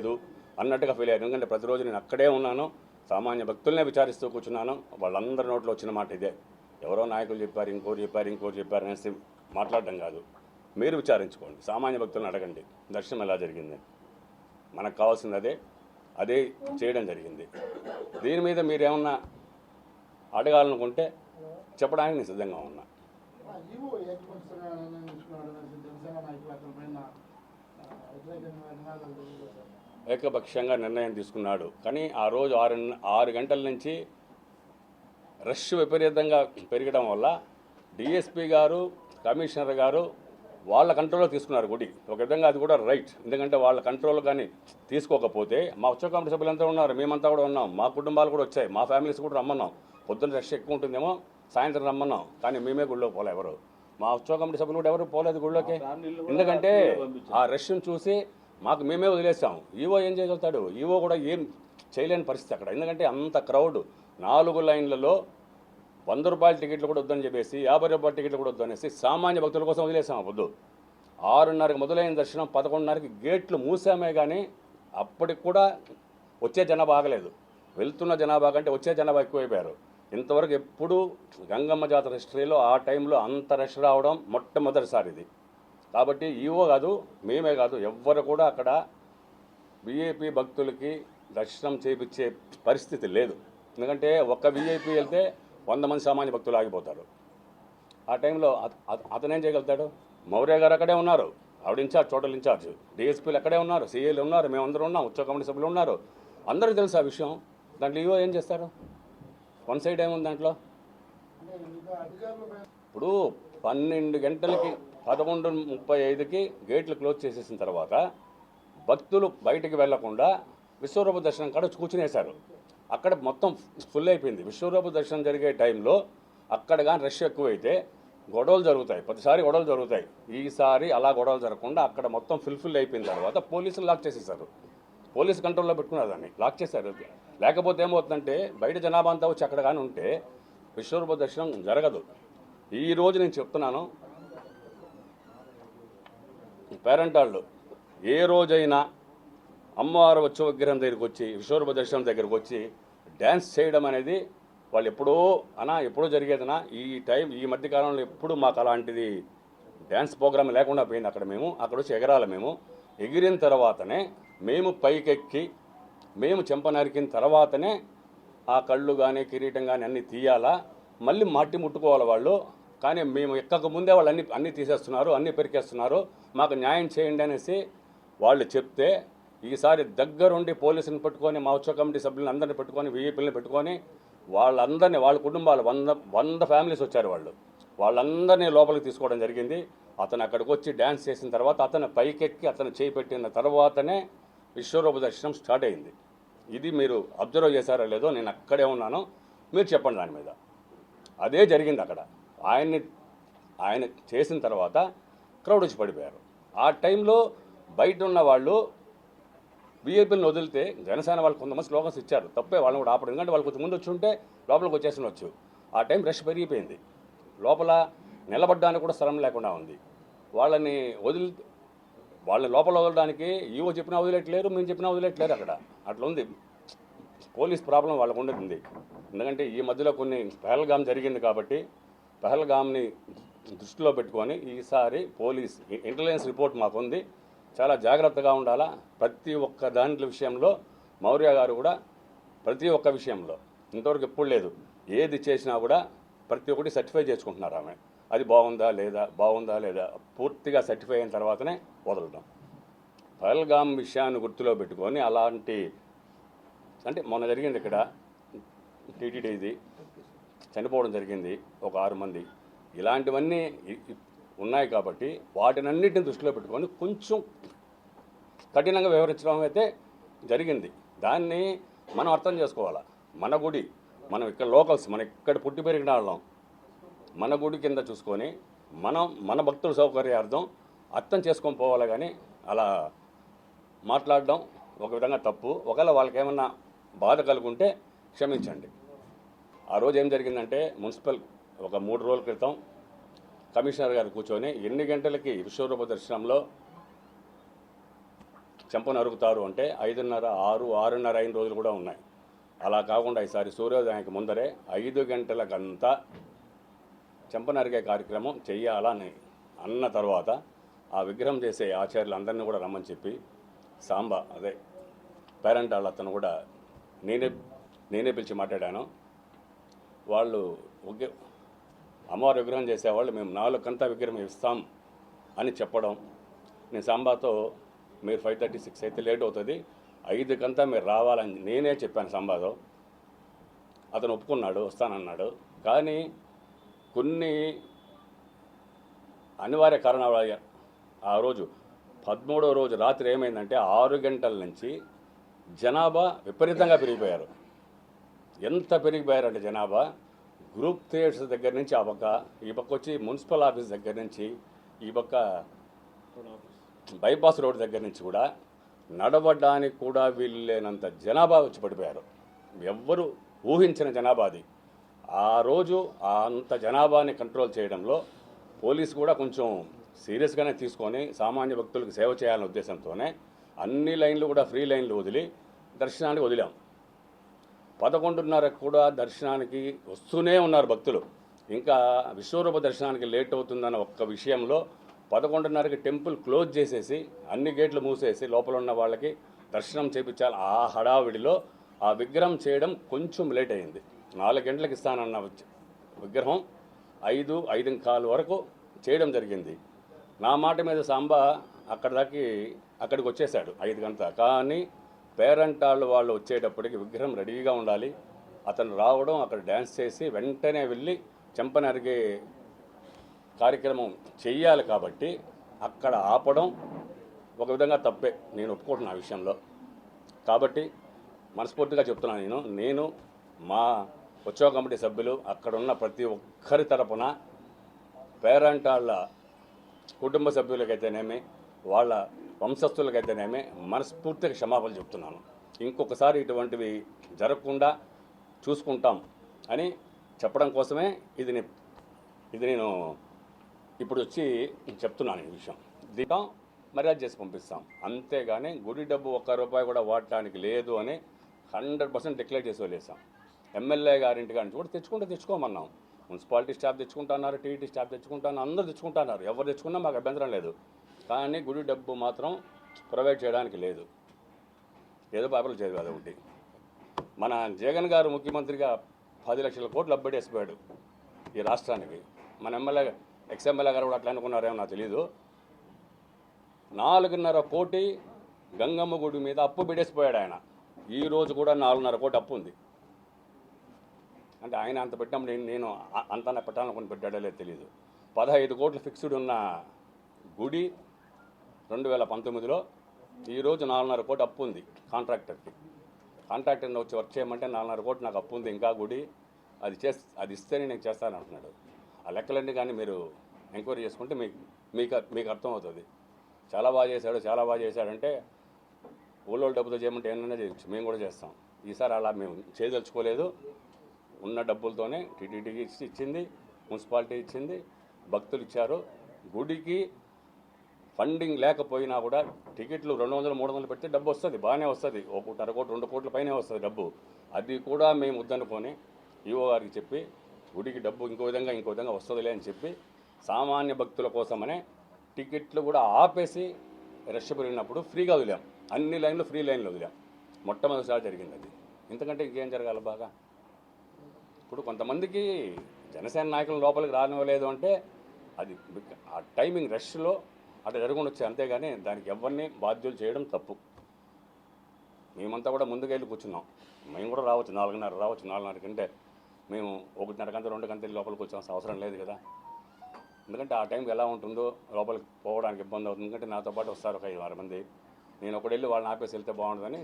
లేదు అన్నట్టుగా ఫీల్ అయ్యారు. ఎందుకంటే ప్రతిరోజు నేను అక్కడే ఉన్నాను, సామాన్య భక్తులనే విచారిస్తూ కూర్చున్నాను. వాళ్ళందరి నోట్లో వచ్చిన మాట ఇదే, ఎవరో నాయకులు చెప్పారు, ఇంకోరు చెప్పారు అనేసి మాట్లాడడం కాదు. మీరు విచారించుకోండి, సామాన్య భక్తులను అడగండి దర్శనం ఎలా జరిగింది. మనకు కావాల్సింది అదే చేయడం జరిగింది. దీని మీద మీరేమన్నా అడగాలనుకుంటే చెప్పడానికి నేను సిద్ధంగా ఉన్నా. ఏకపక్షంగా నిర్ణయం తీసుకున్నాడు, కానీ ఆ రోజు 6 గంటల నుంచి రష్ విపరీతంగా పెరగడం వల్ల డిఎస్పీ గారు, కమిషనర్ గారు వాళ్ళ కంట్రోల్లో తీసుకున్నారు గుడి. ఒక విధంగా అది కూడా రైట్. ఎందుకంటే వాళ్ళ కంట్రోల్ కానీ తీసుకోకపోతే మా ఉత్సవ కమిటీ సభ్యులంతా ఉన్నారు, మేమంతా కూడా ఉన్నాం, మా కుటుంబాలు కూడా వచ్చాయి, మా ఫ్యామిలీస్ కూడా రమ్మన్నాం. పొద్దున్న రష్ ఎక్కువ ఉంటుందేమో, సాయంత్రం రమ్మన్నాం, కానీ మేమే గుడిలోకి పోలే. ఎవరు మా ఉత్సవ కమిటీ సభ్యులు కూడా ఎవరు పోలేదు గుడిలోకి. ఎందుకంటే ఆ రష్ను చూసి మేమే వదిలేసాం. ఈవో ఏం చేయగలుగుతాడు? ఈవో కూడా ఏం చేయలేని పరిస్థితి అక్కడ. ఎందుకంటే అంత క్రౌడ్, 4 లైన్లలో 100 రూపాయల టికెట్లు కూడా వద్దని చెప్పేసి 50 రూపాయల టికెట్లు కూడా వద్దనేసి సామాన్య భక్తుల కోసం వదిలేసాం. పొద్దు 6:30కి మొదలైన దర్శనం 11:30కి గేట్లు మూసామే, కానీ అప్పటికి కూడా వచ్చే జనాభా ఆగలేదు. వెళ్తున్న జనాభా కంటే వచ్చే జనాభా ఎక్కువైపోయారు. ఇంతవరకు ఎప్పుడు గంగమ్మ జాతర హిస్టరీలో ఆ టైంలో అంత రష్ రావడం మొట్టమొదటిసారి ఇది. కాబట్టి ఈవో కాదు, మేమే కాదు, ఎవ్వరు కూడా అక్కడ విఐపి భక్తులకి దర్శనం చేయించే పరిస్థితి లేదు. ఎందుకంటే ఒక్క విఐపి వెళ్తే 100 మంది సామాన్య భక్తులు ఆగిపోతారు. ఆ టైంలో అతనేం చేయగలుగుతాడు? మౌర్య గారు అక్కడే ఉన్నారు, ఆవిడ ఇన్ఛార్జ్, టోటల్ ఇన్ఛార్జ్. డిఎస్పీలు అక్కడే ఉన్నారు, సిఏలు ఉన్నారు, మేమందరం ఉన్నాం, ఉత్సవ కమిటీ సభ్యులు ఉన్నారు, అందరికీ తెలుసు ఆ విషయం. దాంట్లో ఈవో ఏం చేస్తారు? వన్ సైడ్ ఏముంది దాంట్లో? ఇప్పుడు 12 గంటలకి 11:35కి గేట్లు క్లోజ్ చేసేసిన తర్వాత భక్తులు బయటికి వెళ్లకుండా విశ్వరూప దర్శనం కాడ కూర్చునేశారు. అక్కడ మొత్తం ఫుల్ అయిపోయింది. విశ్వరూప దర్శనం జరిగే టైంలో అక్కడ కానీ రష్ ఎక్కువైతే గొడవలు జరుగుతాయి, ప్రతిసారి గొడవలు జరుగుతాయి. ఈసారి అలా గొడవలు జరగకుండా అక్కడ మొత్తం ఫుల్ అయిపోయిన తర్వాత పోలీసులు లాక్ చేసేసారు. పోలీసు కంట్రోల్లో పెట్టుకున్నారు, దాన్ని లాక్ చేశారు. లేకపోతే ఏమవుతుందంటే బయట జనాభా అంతా వచ్చి అక్కడ కానీ ఉంటే విశ్వరూప దర్శనం జరగదు. ఈరోజు నేను చెప్తున్నాను, పేరెంట్ వాళ్ళు ఏ రోజైనా అమ్మవారు ఉత్సవ విగ్రహం దగ్గరికి వచ్చి విశ్వరూప దర్శనం దగ్గరికి వచ్చి డ్యాన్స్ చేయడం అనేది వాళ్ళు ఎప్పుడో జరిగేదనా? ఈ మధ్యకాలంలో ఎప్పుడు మాకు అలాంటిది డ్యాన్స్ ప్రోగ్రామ్ లేకుండా పోయింది. అక్కడ వచ్చి ఎగరాలి. మేము ఎగిరిన తర్వాతనే, మేము పైకెక్కి మేము చెంప నరికిన తర్వాతనే ఆ కళ్ళు కానీ కిరీటం కానీ అన్నీ తీయాలా, మళ్ళీ మట్టి ముట్టుకోవాలి వాళ్ళు. కానీ మేము ఎక్కక ముందే వాళ్ళు అన్నీ తీసేస్తున్నారు, అన్నీ పెరికేస్తున్నారు, మాకు న్యాయం చేయండి అనేసి వాళ్ళు చెప్తే, ఈసారి దగ్గరుండి పోలీసులను పెట్టుకొని, మా ఉత్సవ కమిటీ సభ్యులను అందరినీ పెట్టుకొని, విఐపీలను పెట్టుకొని, వాళ్ళందరినీ, వాళ్ళ కుటుంబాలు 100 ఫ్యామిలీస్ వచ్చారు, వాళ్ళందరినీ లోపలికి తీసుకోవడం జరిగింది. అతను అక్కడికి వచ్చి డ్యాన్స్ చేసిన తర్వాత అతను పైకెక్కి అతను చేయి పెట్టిన తర్వాతనే విశ్వరూప దర్శనం స్టార్ట్ అయింది. ఇది మీరు అబ్జర్వ్ చేశారో లేదో, నేను అక్కడే ఉన్నాను, మీరు చెప్పండి దాని మీద. అదే జరిగింది అక్కడ. ఆయన చేసిన తర్వాత క్రౌడ్ వచ్చి పడిపోయారు. ఆ టైంలో బయట ఉన్న వాళ్ళు వీఐపీలను వదిలితే జనసేన వాళ్ళు కొంతమంది స్లోగన్స్ ఇచ్చారు, తప్పే, వాళ్ళని కూడా ఆపడం. ఎందుకంటే వాళ్ళు కొంచెం ముందు వచ్చి ఉంటే లోపలికి వచ్చేసినవచ్చు. ఆ టైం రష్ పెరిగిపోయింది, లోపల నిలబడ్డానికి కూడా స్థలం లేకుండా ఉంది. వాళ్ళని లోపల వదలడానికి ఈవో చెప్పినా వదిలేట్లేరు, మేము చెప్పినా వదిలేట్లేరు. అక్కడ అట్లా ఉంది, పోలీస్ ప్రాబ్లం వాళ్ళకు ఉంటుంది. ఎందుకంటే ఈ మధ్యలో కొన్ని పహల్గామ్ జరిగింది కాబట్టి పహల్గామ్ని దృష్టిలో పెట్టుకొని ఈసారి పోలీస్ ఇంటెలిజెన్స్ రిపోర్ట్ మాకుంది, చాలా జాగ్రత్తగా ఉండాలా. ప్రతి ఒక్క దాంట్లో విషయంలో మౌర్య గారు కూడా ప్రతి ఒక్క విషయంలో ఇంతవరకు ఎప్పుడు లేదు, ఏది చేసినా కూడా ప్రతి ఒక్కటి సర్టిఫై చేసుకుంటున్నారు. ఆమె అది బాగుందా లేదా పూర్తిగా సర్టిఫై అయిన తర్వాతనే వదలడం. పహల్గామ్ విషయాన్ని గుర్తులో పెట్టుకొని అలాంటి, అంటే మొన్న జరిగింది ఇక్కడ టీటీడీది చనిపోవడం జరిగింది ఒక 6 మంది, ఇలాంటివన్నీ ఉన్నాయి కాబట్టి వాటినన్నిటిని దృష్టిలో పెట్టుకొని కొంచెం కఠినంగా వ్యవహరించడం అయితే జరిగింది. దాన్ని మనం అర్థం చేసుకోవాలా. మన గుడి, మనం ఇక్కడ లోకల్స్, మన ఇక్కడ పుట్టి పెరిగిన వాళ్ళం, మన గుడి కింద చూసుకొని మన భక్తుల సౌకర్యార్థం అర్థం చేసుకొని పోవాలి. కానీ అలా మాట్లాడడం ఒక విధంగా తప్పు. ఒకవేళ వాళ్ళకి ఏమన్నా బాధ కలుగుంటే క్షమించండి. ఆ రోజు ఏం జరిగిందంటే, మున్సిపల్ ఒక 3 రోజుల క్రితం కమిషనర్ గారు కూర్చొని ఎన్ని గంటలకి విశ్వరూప దర్శనంలో చెంపను అరుగుతారు అంటే 5:30, 6, 6:30 అయిన రోజులు కూడా ఉన్నాయి. అలా కాకుండా ఈసారి సూర్యోదయానికి ముందరే 5 గంటలకంతా చెంపను అరిగే కార్యక్రమం చెయ్యాలని అన్న తర్వాత ఆ విగ్రహం చేసే ఆచార్యులందరినీ కూడా రమ్మని చెప్పి సాంబ అదే పేరెంట్ వాళ్ళ అతను కూడా నేనే పిలిచి మాట్లాడాను. వాళ్ళు ఒకే అమ్మవారి విగ్రహం చేసేవాళ్ళు మేము 4 గంటల విగ్రహం ఇస్తాం అని చెప్పడం. నేను సాంబాతో మీరు 5:30, 6 అయితే లేట్ అవుతుంది, 5 గంటల మీరు రావాలని నేనే చెప్పాను సాంబాతో. అతను ఒప్పుకున్నాడు, వస్తానన్నాడు. కానీ కొన్ని అనివార్య కారణాల ఆ రోజు 13వ రోజు రాత్రి ఏమైందంటే 6 గంటల నుంచి జనాభా విపరీతంగా పెరిగిపోయారు. ఎంత పెరిగిపోయారంటే జనాభా గ్రూప్ థియేటర్స్ దగ్గర నుంచి ఆ పక్క, ఈ పక్క వచ్చి మున్సిపల్ ఆఫీస్ దగ్గర నుంచి ఈ పక్క బైపాస్ రోడ్ దగ్గర నుంచి కూడా నడవడానికి కూడా వీల్లేనంత జనాభా వచ్చి పడిపోయారు. ఎవ్వరు ఊహించిన జనాభా అది. ఆ రోజు అంత జనాభాని కంట్రోల్ చేయడంలో పోలీసు కూడా కొంచెం సీరియస్గానే తీసుకొని సామాన్య భక్తులకు సేవ చేయాలనే ఉద్దేశంతోనే అన్ని లైన్లు కూడా ఫ్రీ లైన్లు వదిలి దర్శనానికి వదిలాం. 11:30 కూడా దర్శనానికి వస్తూనే ఉన్నారు భక్తులు. ఇంకా విశ్వరూప దర్శనానికి లేట్ అవుతుందన్న ఒక్క విషయంలో 11:30కి టెంపుల్ క్లోజ్ చేసేసి అన్ని గేట్లు మూసేసి లోపల ఉన్న వాళ్ళకి దర్శనం చేయించాలి. ఆ హడావిడిలో ఆ విగ్రహం చేయడం కొంచెం లేట్ అయింది. 4 గంటలకు ఇస్తానన్న విగ్రహం 5:15 వరకు చేయడం జరిగింది. నా మాట మీద సాంబా అక్కడికి వచ్చేసాడు 5 గంటల. కానీ పేరెంట్ వాళ్ళు వచ్చేటప్పటికి విగ్రహం రెడీగా ఉండాలి. అతను రావడం, అక్కడ డ్యాన్స్ చేసి వెంటనే వెళ్ళి చెంపని అరిగే కార్యక్రమం చెయ్యాలి. కాబట్టి అక్కడ ఆపడం ఒక విధంగా తప్పే, నేను ఒప్పుకుంటున్నా ఆ విషయంలో. కాబట్టి మనస్ఫూర్తిగా చెప్తున్నాను, నేను మా ఉత్సవ కమిటీ సభ్యులు అక్కడ ఉన్న ప్రతి ఒక్కరి తరపున పేరెంట్ వాళ్ళ కుటుంబ సభ్యులకైతేనేమి వాళ్ళ వంశస్థులకైతేనేమి మనస్ఫూర్తిగా క్షమాపణలు చెప్తున్నాను. ఇంకొకసారి ఇటువంటివి జరగకుండా చూసుకుంటాం అని చెప్పడం కోసమే ఇది నేను ఇప్పుడు వచ్చి చెప్తున్నాను ఈ విషయం. దీంతో మర్యాద చేసి పంపిస్తాం, అంతేగాని గుడి డబ్బు ₹1 కూడా వాడటానికి లేదు అని 100% డిక్లేర్ చేసి వదిలేసాం. ఎమ్మెల్యే గారింటి కాడి నుంచి కూడా తెచ్చుకోమన్నాం. మున్సిపాలిటీ స్టాఫ్ తెచ్చుకుంటున్నారు, టీటీ స్టాఫ్ తెచ్చుకుంటున్నారు, అందరూ తెచ్చుకుంటున్నారు. ఎవరు తెచ్చుకున్నా మాకు అభ్యంతరం లేదు. కానీ గుడి డబ్బు మాత్రం ప్రొవైడ్ చేయడానికి లేదు. ఏదో పేపర్లు చదివి అదొకటి. మన జగన్ గారు ముఖ్యమంత్రిగా 10 లక్షల కోట్లు అబ్బడేసిపోయాడు ఈ రాష్ట్రానికి. మన ఎక్స్ఎమ్మెల్యే గారు కూడా అట్లా అనుకున్నారేమో నాకు తెలీదు. 4.5 కోటి గంగమ్మ గుడి మీద అప్పు పెట్టేసిపోయాడు ఆయన. ఈ రోజు కూడా 4.5 కోటి అప్పు ఉంది. అంటే ఆయన అంత పెట్టినప్పుడు నేను అంత పెట్టాలనుకుని పెట్టాడో లేదు తెలీదు. 15 కోట్లు ఫిక్స్డ్ ఉన్న గుడి 2019లో ఈరోజు 4.5 కోటి అప్పు ఉంది కాంట్రాక్టర్ని వచ్చి వర్క్ చేయమంటే 4.5 కోటి నాకు అప్పు ఉంది, ఇంకా గుడి అది ఇస్తేనే నేను చేస్తాను అంటున్నాడు. ఆ లెక్కలన్నీ కానీ మీరు ఎంక్వైరీ చేసుకుంటే మీకు అర్థమవుతుంది. చాలా బాగా చేశాడంటే ఊళ్ళో డబ్బుతో చేయమంటే ఏమైనా చేయొచ్చు, మేము కూడా చేస్తాం. ఈసారి అలా మేము చేయదలుచుకోలేదు. ఉన్న డబ్బులతోనే టీటీడీకి ఇచ్చింది, మున్సిపాలిటీ ఇచ్చింది, భక్తులు ఇచ్చారు. గుడికి ఫండింగ్ లేకపోయినా కూడా టికెట్లు 200, 300 పెడితే డబ్బు వస్తుంది, బాగానే వస్తుంది. 1.5 కోటి 2 కోట్ల పైనే వస్తుంది డబ్బు. అది కూడా మేము వద్దనుకొని ఈవో గారికి చెప్పి గుడికి డబ్బు ఇంకో విధంగా వస్తుందిలే అని చెప్పి సామాన్య భక్తుల కోసమనే టికెట్లు కూడా ఆపేసి రష్ పెరిగినప్పుడు ఫ్రీగా వదిలాం. అన్ని లైన్లు ఫ్రీ లైన్లు వదిలాం. మొట్టమొదటిసారి జరిగింది అది. ఇంతకంటే ఇంకేం జరగాలి బాగా? ఇప్పుడు కొంతమందికి జనసేన నాయకులు లోపలికి రానివ్వలేదు అంటే అది ఆ టైమింగ్ రష్లో అట్లా జరగకుండా వచ్చాయి, అంతేగాని దానికి ఎవరిని బాధ్యులు చేయడం తప్పు. మేమంతా కూడా ముందుకెళ్ళి కూర్చున్నాం. మేము కూడా రావచ్చు, 4:30 రావచ్చు. 4:30 కంటే మేము 1:30 గంట 2 గంటలు లోపలికి వచ్చాల్సిన అవసరం లేదు కదా. ఎందుకంటే ఆ టైంకి ఎలా ఉంటుందో లోపలికి పోవడానికి ఇబ్బంది అవుతుంది. ఎందుకంటే నాతో పాటు వస్తారు ఒక 5-6 మంది. నేను ఒకటి వెళ్ళి వాళ్ళని ఆపేసి వెళ్తే బాగుంటుందని